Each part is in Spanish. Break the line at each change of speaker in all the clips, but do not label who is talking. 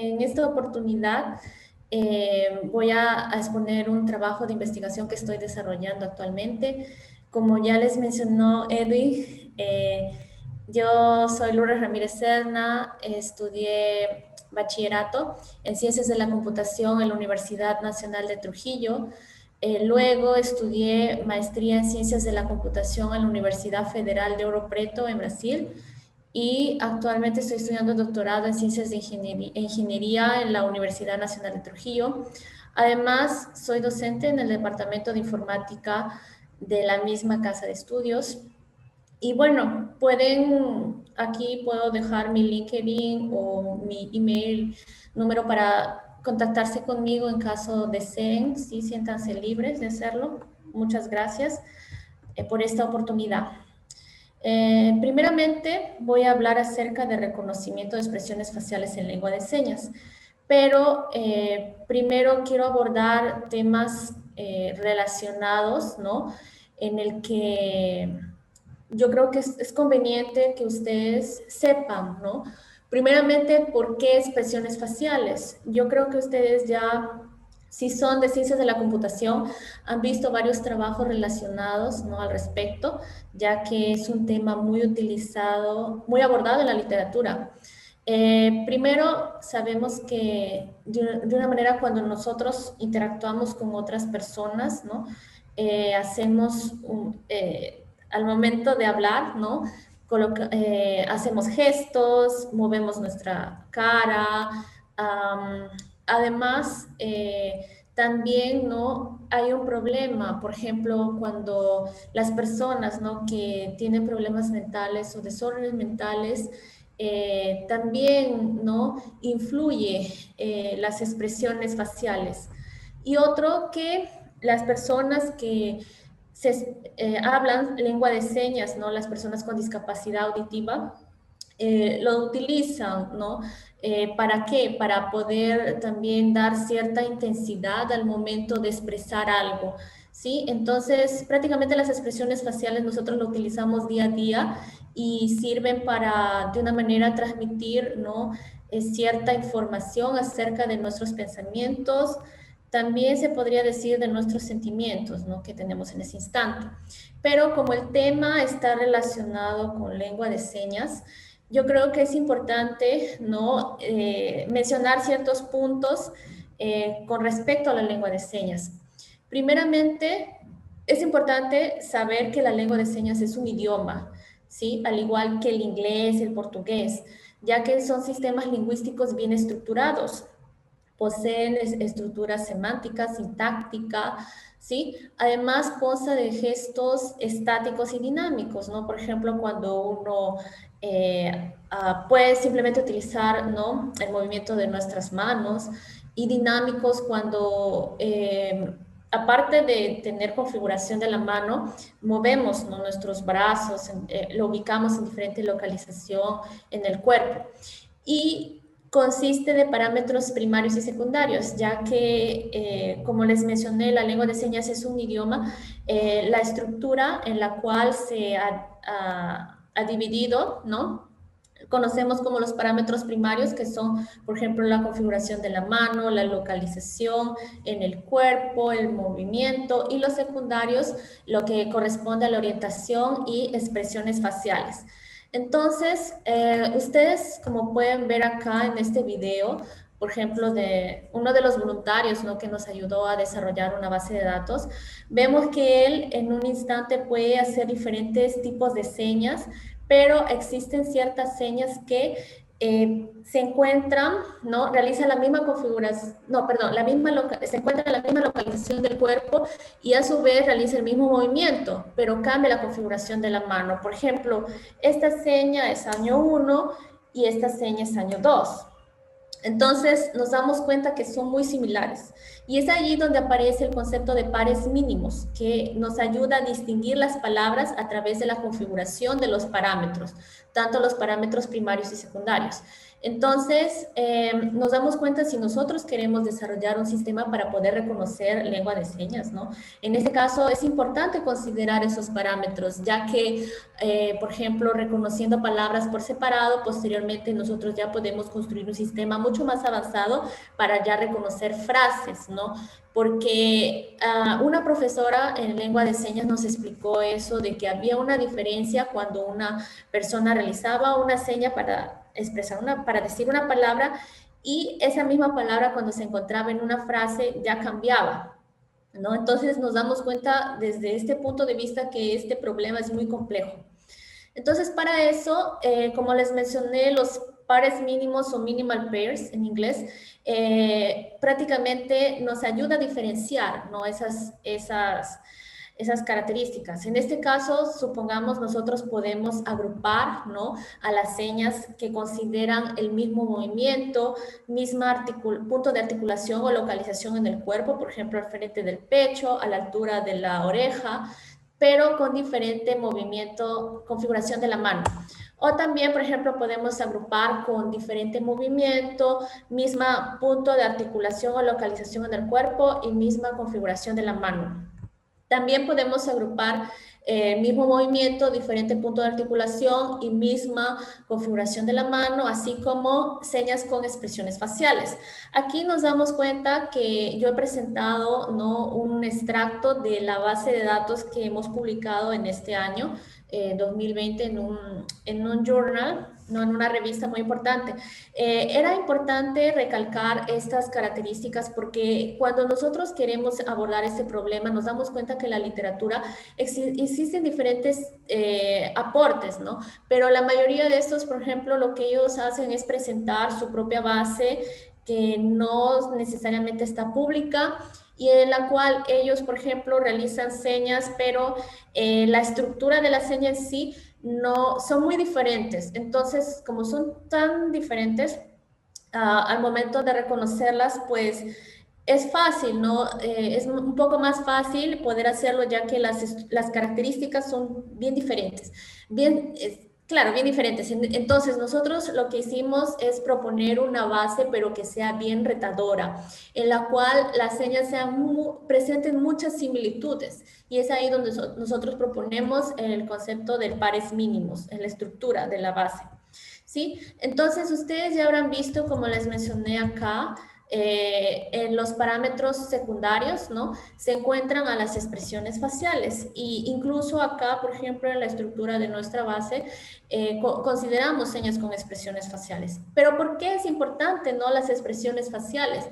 En esta oportunidad voy a exponer un trabajo de investigación que estoy desarrollando actualmente. Como ya les mencionó Edwin, yo soy Lourdes Ramírez Serna, estudié bachillerato en Ciencias de la Computación en la Universidad Nacional de Trujillo. Luego estudié maestría en Ciencias de la Computación en la Universidad Federal de Ouro Preto en Brasil y actualmente estoy estudiando doctorado en Ciencias de Ingeniería en la Universidad Nacional de Trujillo. Además, soy docente en el Departamento de Informática de la misma casa de estudios. Y bueno, aquí puedo dejar mi LinkedIn o mi email, número para contactarse conmigo en caso deseen, sí, siéntanse libres de hacerlo. Muchas gracias por esta oportunidad. Primeramente voy a hablar acerca de reconocimiento de expresiones faciales en lengua de señas, pero primero quiero abordar temas relacionados, ¿no? En el que yo creo que es conveniente que ustedes sepan, ¿no? Primeramente, ¿por qué expresiones faciales? Yo creo que ustedes ya, si son de ciencias de la computación, han visto varios trabajos relacionados, ¿no? Al respecto, ya que es un tema muy utilizado, muy abordado en la literatura. Primero, sabemos que de una manera cuando nosotros interactuamos con otras personas, ¿no? Hacemos al momento de hablar, ¿no? Hacemos gestos, movemos nuestra cara. Además, también, ¿no? Hay un problema, por ejemplo, cuando las personas, ¿no? Que tienen problemas mentales o desórdenes mentales, también, ¿no? Influye las expresiones faciales. Y otro que las personas que hablan lengua de señas, ¿no? Las personas con discapacidad auditiva lo utilizan, ¿no? ¿Para qué? Para poder también dar cierta intensidad al momento de expresar algo, ¿sí? Entonces, prácticamente las expresiones faciales nosotros lo utilizamos día a día y sirven para, de una manera, transmitir, ¿no? Cierta información acerca de nuestros pensamientos. También se podría decir de nuestros sentimientos, ¿no? Que tenemos en ese instante. Pero como el tema está relacionado con lengua de señas, yo creo que es importante, ¿no? Mencionar ciertos puntos con respecto a la lengua de señas. Primeramente, es importante saber que la lengua de señas es un idioma, ¿sí? Al igual que el inglés, el portugués, ya que son sistemas lingüísticos bien estructurados, poseen estructura semántica, sintáctica, ¿sí? Además, consta de gestos estáticos y dinámicos, ¿no? Por ejemplo, cuando uno puede simplemente utilizar, ¿no? El movimiento de nuestras manos, y dinámicos cuando, aparte de tener configuración de la mano, movemos, ¿no? Nuestros brazos, lo ubicamos en diferente localización en el cuerpo. Y consiste de parámetros primarios y secundarios, ya que, como les mencioné, la lengua de señas es un idioma. La estructura en la cual se ha dividido, ¿no? Conocemos como los parámetros primarios, que son, por ejemplo, la configuración de la mano, la localización en el cuerpo, el movimiento, y los secundarios, lo que corresponde a la orientación y expresiones faciales. Entonces, ustedes, como pueden ver acá en este video, por ejemplo, de uno de los voluntarios, ¿no? Que nos ayudó a desarrollar una base de datos, vemos que él en un instante puede hacer diferentes tipos de señas, pero existen ciertas señas que se encuentran, ¿no? Realizan la misma configuración, no, perdón, se encuentran en la misma localización del cuerpo y a su vez realiza el mismo movimiento, pero cambia la configuración de la mano. Por ejemplo, esta seña es año 1 y esta seña es año 2. Entonces nos damos cuenta que son muy similares y es allí donde aparece el concepto de pares mínimos, que nos ayuda a distinguir las palabras a través de la configuración de los parámetros, tanto los parámetros primarios y secundarios. Entonces nos damos cuenta si nosotros queremos desarrollar un sistema para poder reconocer lengua de señas, ¿no? En este caso es importante considerar esos parámetros, ya que, por ejemplo, reconociendo palabras por separado, posteriormente nosotros ya podemos construir un sistema mucho mucho más avanzado para ya reconocer frases, ¿no? Porque una profesora en lengua de señas nos explicó eso de que había una diferencia cuando una persona realizaba una seña para expresar para decir una palabra y esa misma palabra cuando se encontraba en una frase ya cambiaba, ¿no? Entonces nos damos cuenta desde este punto de vista que este problema es muy complejo. Entonces, para eso, como les mencioné, los pares mínimos o minimal pairs en inglés, prácticamente nos ayuda a diferenciar, ¿no? Esas características. En este caso, supongamos nosotros podemos agrupar, ¿no?, a las señas que consideran el mismo movimiento, punto de articulación o localización en el cuerpo, por ejemplo, al frente del pecho, a la altura de la oreja, pero con diferente movimiento, configuración de la mano. O también, por ejemplo, podemos agrupar con diferente movimiento, misma punto de articulación o localización en el cuerpo y misma configuración de la mano. También podemos agrupar mismo movimiento, diferente punto de articulación y misma configuración de la mano, así como señas con expresiones faciales. Aquí nos damos cuenta que yo he presentado, ¿no?, un extracto de la base de datos que hemos publicado en este año, 2020, en un journal, no, en una revista muy importante. Era importante recalcar estas características porque cuando nosotros queremos abordar este problema nos damos cuenta que en la literatura existen diferentes aportes, ¿no? Pero la mayoría de estos, por ejemplo, lo que ellos hacen es presentar su propia base que no necesariamente está pública y en la cual ellos, por ejemplo, realizan señas, pero la estructura de la seña en sí no son muy diferentes. Entonces, como son tan diferentes, al momento de reconocerlas, pues es fácil, ¿no? Es un poco más fácil poder hacerlo ya que las características son bien diferentes. Claro, bien diferentes. Entonces, nosotros lo que hicimos es proponer una base, pero que sea bien retadora, en la cual las señas presenten muchas similitudes. Y es ahí donde nosotros proponemos el concepto de pares mínimos, en la estructura de la base. ¿Sí? Entonces, ustedes ya habrán visto, como les mencioné acá, en los parámetros secundarios, ¿no?, se encuentran a las expresiones faciales y incluso acá, por ejemplo, en la estructura de nuestra base, consideramos señas con expresiones faciales. Pero ¿por qué es importante, no, las expresiones faciales?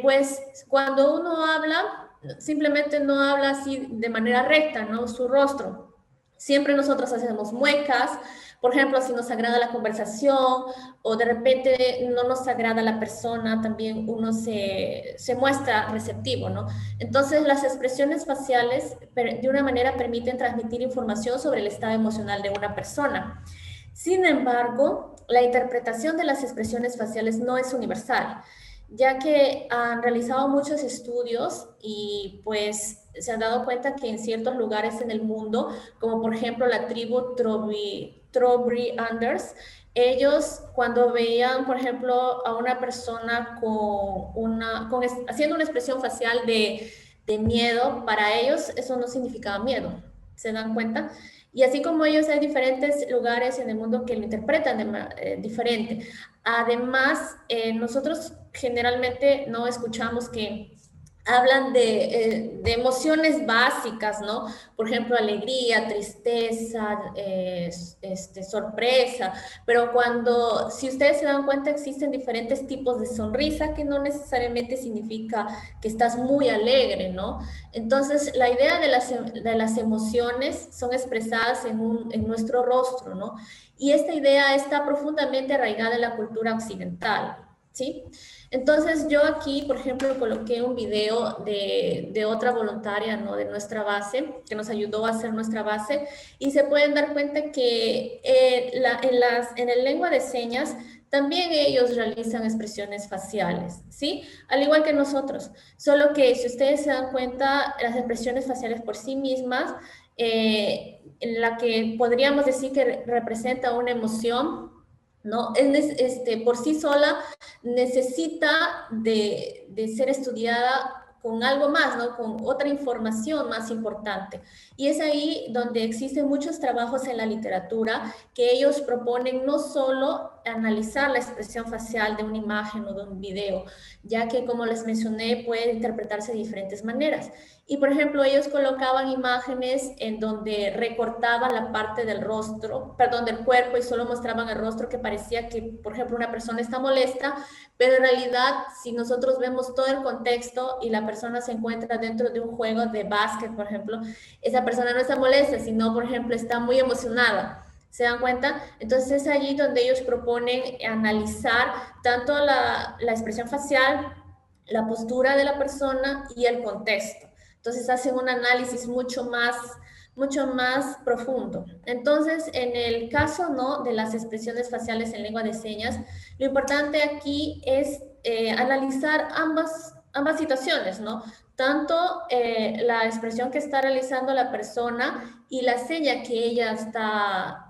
Pues cuando uno habla, simplemente no habla así de manera recta, ¿no?, su rostro. Siempre nosotros hacemos muecas. Por ejemplo, si nos agrada la conversación o de repente no nos agrada la persona, también uno se muestra receptivo, ¿no? Entonces, las expresiones faciales de una manera permiten transmitir información sobre el estado emocional de una persona. Sin embargo, la interpretación de las expresiones faciales no es universal, ya que han realizado muchos estudios y pues se han dado cuenta que en ciertos lugares en el mundo, como por ejemplo la tribu Trobrianders, ellos cuando veían, por ejemplo, a una persona haciendo una expresión facial de miedo, para ellos eso no significaba miedo, ¿se dan cuenta? Y así como ellos, hay diferentes lugares en el mundo que lo interpretan diferente. Además, nosotros generalmente no escuchamos que hablan de emociones básicas, ¿no? Por ejemplo, alegría, tristeza, sorpresa, pero si ustedes se dan cuenta, existen diferentes tipos de sonrisa que no necesariamente significa que estás muy alegre, ¿no? Entonces, la idea de las emociones son expresadas en nuestro rostro, ¿no? Y esta idea está profundamente arraigada en la cultura occidental, ¿sí? Entonces yo aquí, por ejemplo, coloqué un video de otra voluntaria, ¿no?, de nuestra base, que nos ayudó a hacer nuestra base, y se pueden dar cuenta que en el lengua de señas también ellos realizan expresiones faciales, ¿sí? Al igual que nosotros, solo que si ustedes se dan cuenta, las expresiones faciales por sí mismas, en la que podríamos decir que representa una emoción, ¿no? Por sí sola necesita de ser estudiada con algo más, ¿no?, con otra información más importante. Y es ahí donde existen muchos trabajos en la literatura que ellos proponen no solo analizar la expresión facial de una imagen o de un video, ya que, como les mencioné, puede interpretarse de diferentes maneras. Y, por ejemplo, ellos colocaban imágenes en donde recortaban la parte del rostro, perdón, del cuerpo, y solo mostraban el rostro, que parecía que, por ejemplo, una persona está molesta, pero en realidad, si nosotros vemos todo el contexto y la persona se encuentra dentro de un juego de básquet, por ejemplo, esa persona no está molesta, sino, por ejemplo, está muy emocionada. ¿Se dan cuenta? Entonces es allí donde ellos proponen analizar tanto la expresión facial, la postura de la persona y el contexto. Entonces hacen un análisis mucho más profundo. Entonces, en el caso, ¿no?, de las expresiones faciales en lengua de señas, lo importante aquí es analizar ambas situaciones, ¿no? Tanto la expresión que está realizando la persona y la seña que ella está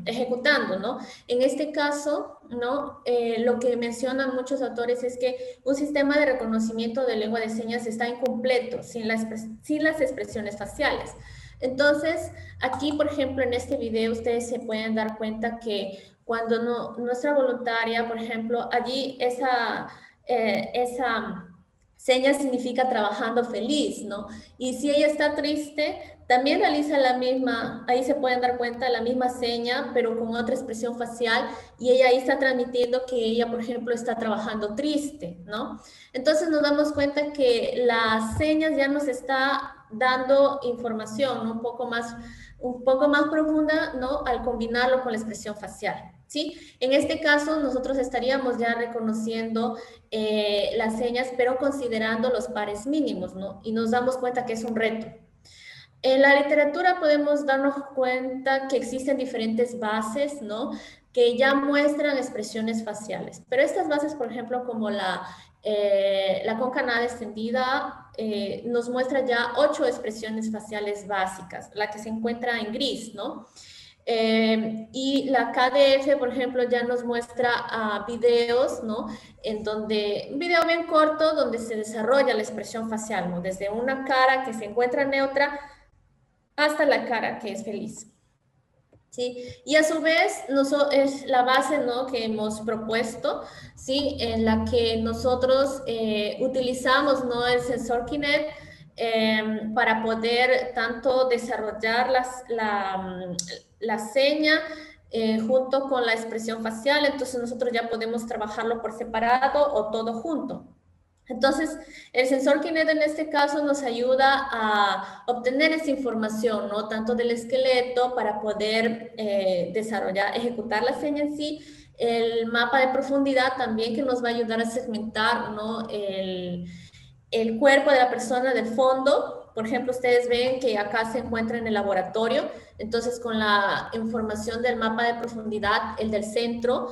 ejecutando, ¿no? En este caso, ¿no? Lo que mencionan muchos autores es que un sistema de reconocimiento de lengua de señas está incompleto sin las expresiones faciales. Entonces, aquí, por ejemplo, en este video, ustedes se pueden dar cuenta que cuando nuestra voluntaria, por ejemplo, allí esa seña significa trabajando feliz, ¿no? Y si ella está triste, también realiza la misma, ahí se pueden dar cuenta, la misma seña, pero con otra expresión facial, y ella ahí está transmitiendo que ella, por ejemplo, está trabajando triste, ¿no? Entonces nos damos cuenta que las señas ya nos está dando información, ¿no?, un poco más profunda, ¿no?, al combinarlo con la expresión facial, ¿sí? En este caso, nosotros estaríamos ya reconociendo las señas, pero considerando los pares mínimos, ¿no? Y nos damos cuenta que es un reto. En la literatura podemos darnos cuenta que existen diferentes bases, ¿no?, que ya muestran expresiones faciales. Pero estas bases, por ejemplo, como la cóncava extendida, nos muestra ya 8 expresiones faciales básicas, la que se encuentra en gris, ¿no? Y la KDF, por ejemplo, ya nos muestra videos, ¿no?, en donde, un video bien corto donde se desarrolla la expresión facial, ¿no?, desde una cara que se encuentra neutra hasta la cara que es feliz, ¿sí? Y a su vez es la base, ¿no?, que hemos propuesto, ¿sí?, en la que nosotros utilizamos, ¿no?, el sensor Kinect para poder tanto desarrollar la seña junto con la expresión facial. Entonces nosotros ya podemos trabajarlo por separado o todo junto. Entonces, el sensor Kinect en este caso nos ayuda a obtener esa información, ¿no?, tanto del esqueleto para poder ejecutar la seña en sí, el mapa de profundidad también, que nos va a ayudar a segmentar, ¿no?, el cuerpo de la persona del fondo. Por ejemplo, ustedes ven que acá se encuentra en el laboratorio, entonces con la información del mapa de profundidad, el del centro,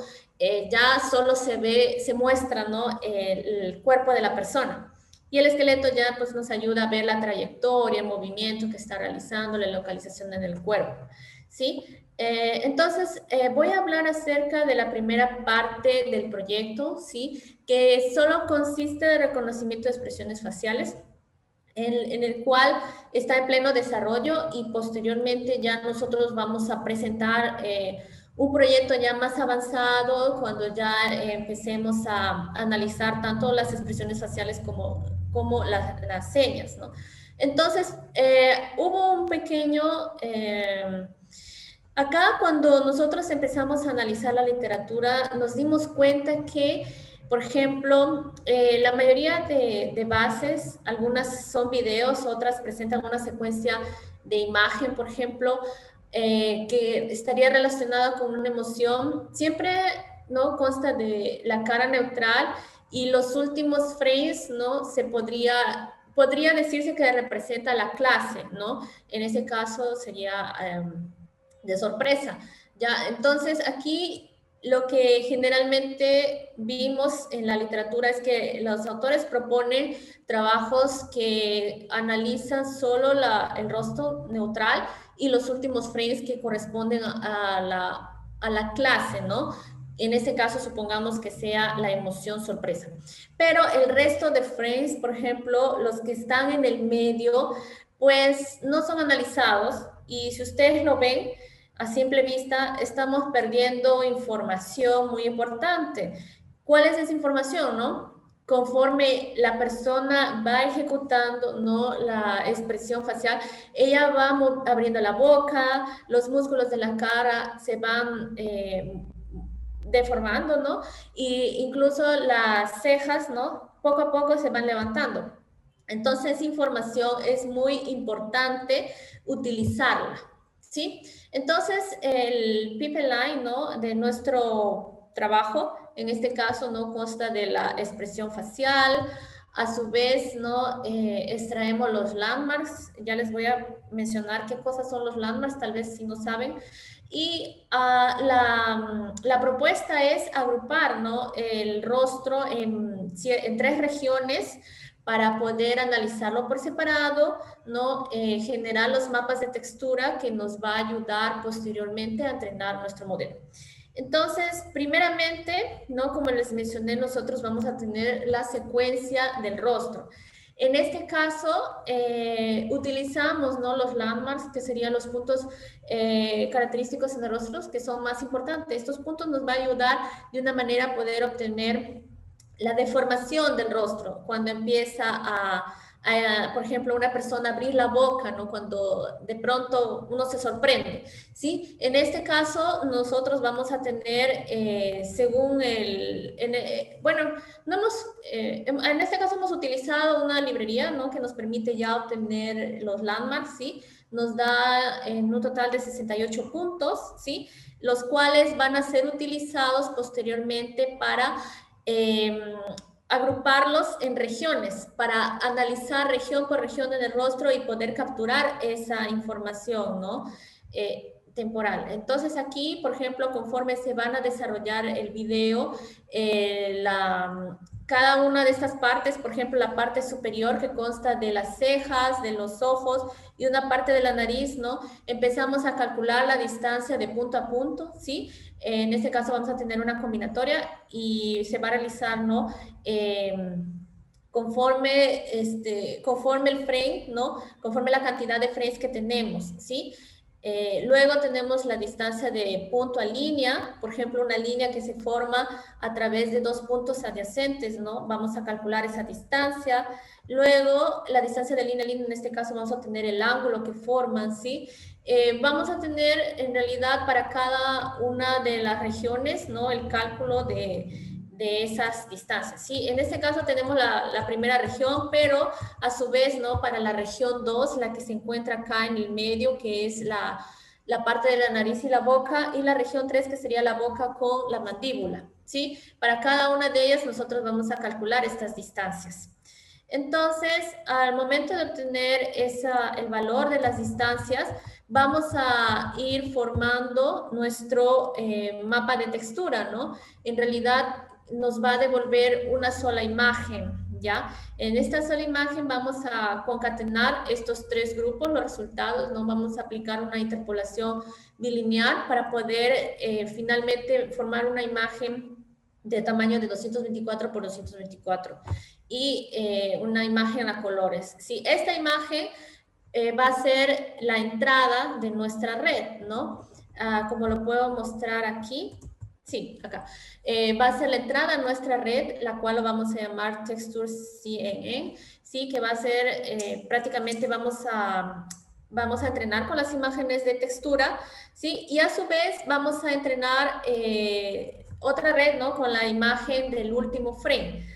ya solo se muestra, ¿no?, el cuerpo de la persona. Y el esqueleto ya pues nos ayuda a ver la trayectoria, el movimiento que está realizando, la localización en el cuerpo, ¿sí? Entonces, voy a hablar acerca de la primera parte del proyecto, ¿sí?, que solo consiste de reconocimiento de expresiones faciales, en el cual está en pleno desarrollo, y posteriormente ya nosotros vamos a presentar un proyecto ya más avanzado cuando ya empecemos a analizar tanto las expresiones faciales como las señas, ¿no? Entonces, hubo un pequeño... Acá, cuando nosotros empezamos a analizar la literatura, nos dimos cuenta que, por ejemplo, la mayoría de bases, algunas son videos, otras presentan una secuencia de imagen, por ejemplo, que estaría relacionada con una emoción. Siempre, ¿no?, consta de la cara neutral, y los últimos frames, ¿no?, podría decirse que representa la clase, ¿no? En ese caso sería... de sorpresa, ¿ya? Entonces, aquí lo que generalmente vimos en la literatura es que los autores proponen trabajos que analizan solo el rostro neutral y los últimos frames que corresponden a la clase, ¿no? En este caso, supongamos que sea la emoción sorpresa. Pero el resto de frames, por ejemplo, los que están en el medio, pues no son analizados, y si ustedes lo ven, a simple vista estamos perdiendo información muy importante. ¿Cuál es esa información, no? Conforme la persona va ejecutando, ¿no?, la expresión facial, ella va abriendo la boca, los músculos de la cara se van deformando, ¿no? Y incluso las cejas, ¿no?, poco a poco se van levantando. Entonces, esa información es muy importante utilizarla, ¿sí? Entonces, el pipeline, ¿no?, de nuestro trabajo, en este caso, ¿no?, consta de la expresión facial. A su vez, ¿no?, extraemos los landmarks. Ya les voy a mencionar qué cosas son los landmarks, tal vez si no saben. Y la propuesta es agrupar, ¿no?, el rostro en 3 regiones para poder analizarlo por separado, ¿no? Generar los mapas de textura que nos va a ayudar posteriormente a entrenar nuestro modelo. Entonces, primeramente, ¿no?, como les mencioné, nosotros vamos a tener la secuencia del rostro. En este caso, utilizamos, ¿no?, los landmarks, que serían los puntos característicos en el rostro, que son más importantes. Estos puntos nos van a ayudar de una manera a poder obtener la deformación del rostro, cuando empieza por ejemplo, una persona abrir la boca, ¿no?, cuando de pronto uno se sorprende, ¿sí? En este caso, nosotros vamos a tener, según bueno, no en este caso hemos utilizado una librería, ¿no?, que nos permite ya obtener los landmarks, ¿sí? Nos da en un total de 68 puntos, ¿sí?, los cuales van a ser utilizados posteriormente para agruparlos en regiones para analizar región por región en el rostro y poder capturar esa información, ¿no?, temporal. Entonces aquí, por ejemplo, conforme se van a desarrollar el video, cada una de estas partes, por ejemplo, la parte superior que consta de las cejas, de los ojos y una parte de la nariz, ¿no?, empezamos a calcular la distancia de punto a punto, ¿sí? En este caso vamos a tener una combinatoria y se va a realizar, ¿no?, conforme el frame, ¿no?, conforme la cantidad de frames que tenemos, ¿sí? Luego tenemos la distancia de punto a línea, por ejemplo, una línea que se forma a través de 2 puntos adyacentes, ¿no? Vamos a calcular esa distancia. Luego, la distancia de línea a línea, en este caso vamos a obtener el ángulo que forman, ¿sí? Vamos a tener en realidad para cada una de las regiones, ¿no?, el cálculo de esas distancias, ¿sí? En este caso tenemos la primera región, pero a su vez, ¿no?, para la región 2, la que se encuentra acá en el medio, que es la parte de la nariz y la boca, y la región 3, que sería la boca con la mandíbula, ¿sí? Para cada una de ellas nosotros vamos a calcular estas distancias. Entonces, al momento de obtener el valor de las distancias, vamos a ir formando nuestro mapa de textura, ¿no? En realidad, nos va a devolver una sola imagen, ¿ya? En esta sola imagen vamos a concatenar estos 3 grupos, los resultados, ¿no? Vamos a aplicar una interpolación bilineal para poder finalmente formar una imagen de tamaño de 224 por 224 y una imagen a colores. Sí, esta imagen va a ser la entrada de nuestra red, ¿no? Como lo puedo mostrar aquí. Sí, acá. Va a ser la entrada a nuestra red, la cual lo vamos a llamar Texture CNN, ¿sí? Que va a ser, prácticamente vamos a entrenar con las imágenes de textura, ¿sí? Y a su vez vamos a entrenar otra red, ¿no?, con la imagen del último frame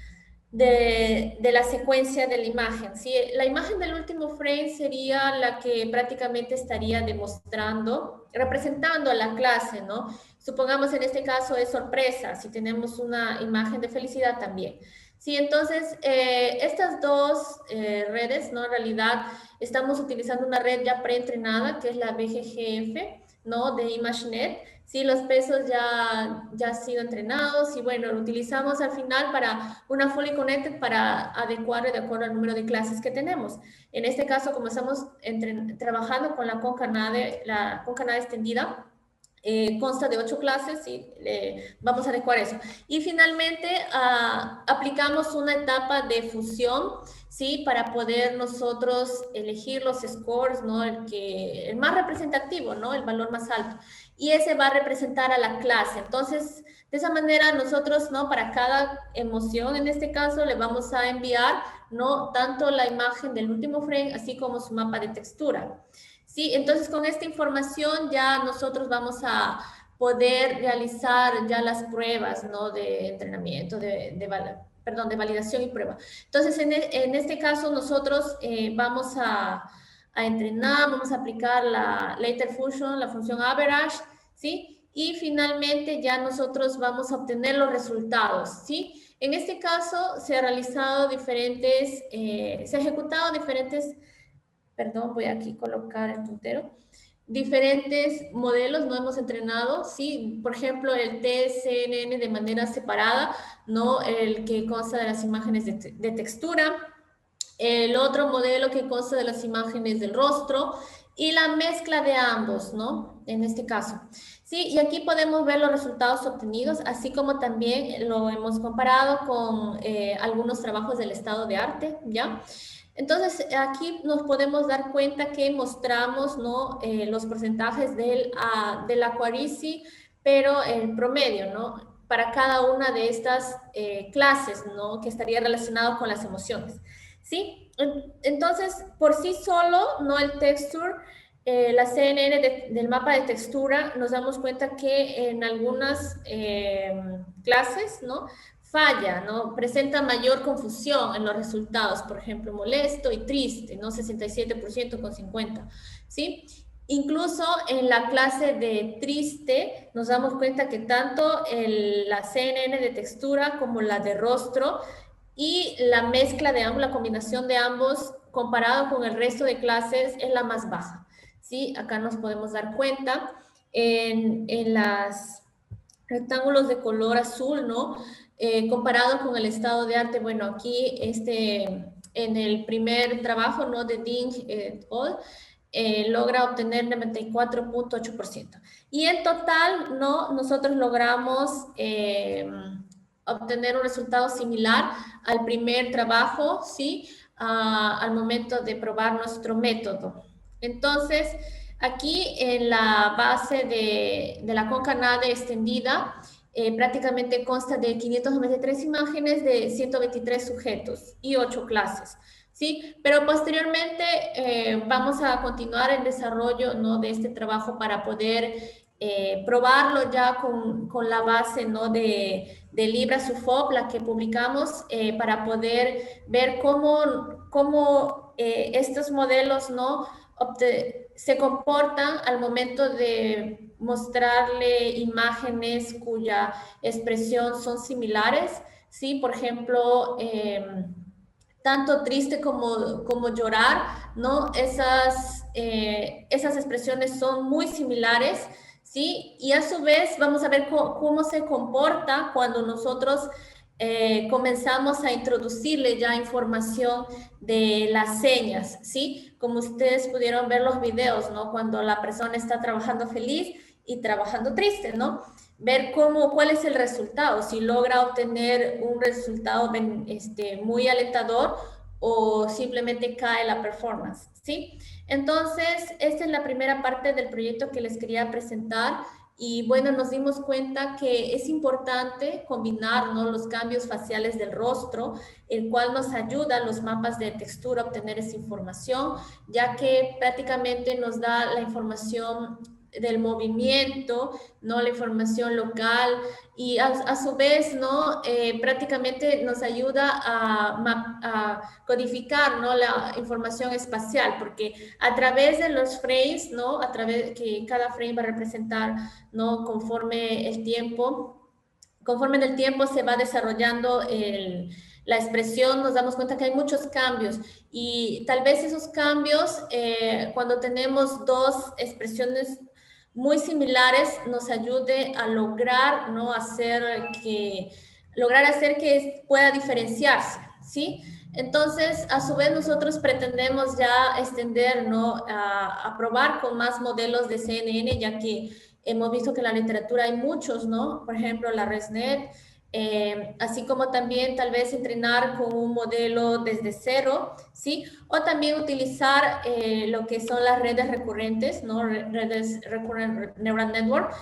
de la secuencia de la imagen, ¿sí? La imagen del último frame sería la que prácticamente estaría demostrando, representando a la clase, ¿no? Supongamos en este caso es sorpresa, si tenemos una imagen de felicidad también. Sí, entonces estas dos redes, ¿no?, en realidad estamos utilizando una red ya preentrenada que es la BGGF, ¿no?, de ImageNet. Sí, los pesos ya han sido entrenados y bueno, lo utilizamos al final para una Fully Connected para adecuar de acuerdo al número de clases que tenemos. En este caso, como estamos trabajando con la Concanade extendida, consta de 8 clases y vamos a adecuar eso. Y finalmente aplicamos una etapa de fusión, ¿sí? Para poder nosotros elegir los scores, ¿no? El más representativo, ¿no? El valor más alto. Y ese va a representar a la clase. Entonces, de esa manera nosotros, ¿no? Para cada emoción, en este caso, le vamos a enviar, ¿no? Tanto la imagen del último frame, así como su mapa de textura. Sí, entonces con esta información ya nosotros vamos a poder realizar ya las pruebas, ¿no? De entrenamiento, perdón, de validación y prueba. Entonces, en este caso nosotros vamos a entrenar, vamos a aplicar la later fusion, la función average, ¿sí? Y finalmente ya nosotros vamos a obtener los resultados, ¿sí? En este caso se ha realizado diferentes, se ha ejecutado diferentes, perdón, voy aquí a colocar el puntero, diferentes modelos no hemos entrenado, sí, por ejemplo, el TCNN de manera separada, no el que consta de las imágenes de textura, el otro modelo que consta de las imágenes del rostro y la mezcla de ambos, ¿no? En este caso. Sí, y aquí podemos ver los resultados obtenidos, así como también lo hemos comparado con algunos trabajos del estado de arte, ¿ya? Entonces, aquí nos podemos dar cuenta que mostramos, ¿no? Los porcentajes del Aquarisi, pero el promedio, ¿no? Para cada una de estas clases, ¿no? Que estaría relacionado con las emociones, ¿sí? Entonces, por sí solo, ¿no? El texture, la CNN del mapa de textura, nos damos cuenta que en algunas clases, ¿no? Falla, ¿no? Presenta mayor confusión en los resultados, por ejemplo, molesto y triste, ¿no? 67% con 50, ¿sí? Incluso en la clase de triste nos damos cuenta que tanto la CNN de textura como la de rostro y la mezcla de ambos, la combinación de ambos comparado con el resto de clases es la más baja, ¿sí? Acá nos podemos dar cuenta en las rectángulos de color azul, ¿no? Comparado con el estado de arte, bueno, aquí en el primer trabajo, ¿no? De Ding et al, logra obtener 94.8%. Y en total, ¿no? Nosotros logramos obtener un resultado similar al primer trabajo, ¿sí? Al momento de probar nuestro método. Entonces, aquí en la base de la concanade extendida, prácticamente consta de 593 imágenes de 123 sujetos y 8 clases, ¿sí? Pero posteriormente vamos a continuar el desarrollo, ¿no? De este trabajo para poder probarlo ya con la base, ¿no? de Libra Sufop, la que publicamos, para poder ver cómo estos modelos, ¿no? Se comportan al momento de mostrarle imágenes cuya expresión son similares, ¿sí? Por ejemplo, tanto triste como llorar, ¿no? Esas expresiones son muy similares, ¿sí? Y a su vez vamos a ver cómo se comporta cuando nosotros comenzamos a introducirle ya información de las señas, ¿sí? Como ustedes pudieron ver los videos, ¿no? Cuando la persona está trabajando feliz y trabajando triste, ¿no? Ver cuál es el resultado, si logra obtener un resultado muy alentador o simplemente cae la performance, ¿sí? Entonces, esta es la primera parte del proyecto que les quería presentar. Y bueno, nos dimos cuenta que es importante combinar, ¿no? Los cambios faciales del rostro, el cual nos ayuda a los mapas de textura a obtener esa información, ya que prácticamente nos da la información del movimiento, ¿no? La información local y a su vez, ¿no? Prácticamente nos ayuda a codificar, ¿no? La información espacial, porque a través de los frames, ¿no? A través que cada frame va a representar, ¿no? Conforme en el tiempo se va desarrollando la expresión, nos damos cuenta que hay muchos cambios y tal vez esos cambios, cuando tenemos dos expresiones muy similares, nos ayude a lograr, ¿no? Lograr hacer que pueda diferenciarse, ¿sí? Entonces, a su vez, nosotros pretendemos ya extender, ¿no? A probar con más modelos de CNN, ya que hemos visto que en la literatura hay muchos, ¿no? Por ejemplo, la ResNet, así como también tal vez entrenar con un modelo desde cero, ¿sí? O también utilizar lo que son las redes recurrentes, ¿no? Redes Recurrent Neural Network,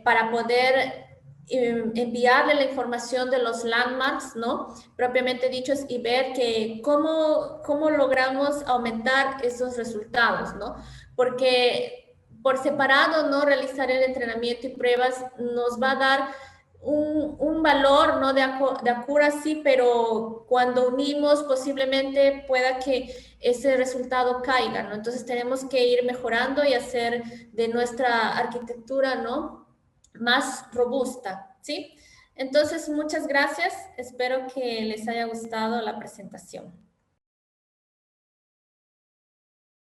para poder enviarle la información de los landmarks, ¿no? Propiamente dichos, y ver que cómo logramos aumentar esos resultados, ¿no? Porque por separado, ¿no? Realizar el entrenamiento y pruebas nos va a dar un valor, ¿no? De accuracy, pero cuando unimos posiblemente pueda que ese resultado caiga, ¿no? Entonces tenemos que ir mejorando y hacer de nuestra arquitectura, ¿no? Más robusta, ¿sí? Entonces, muchas gracias. Espero que les haya gustado la presentación.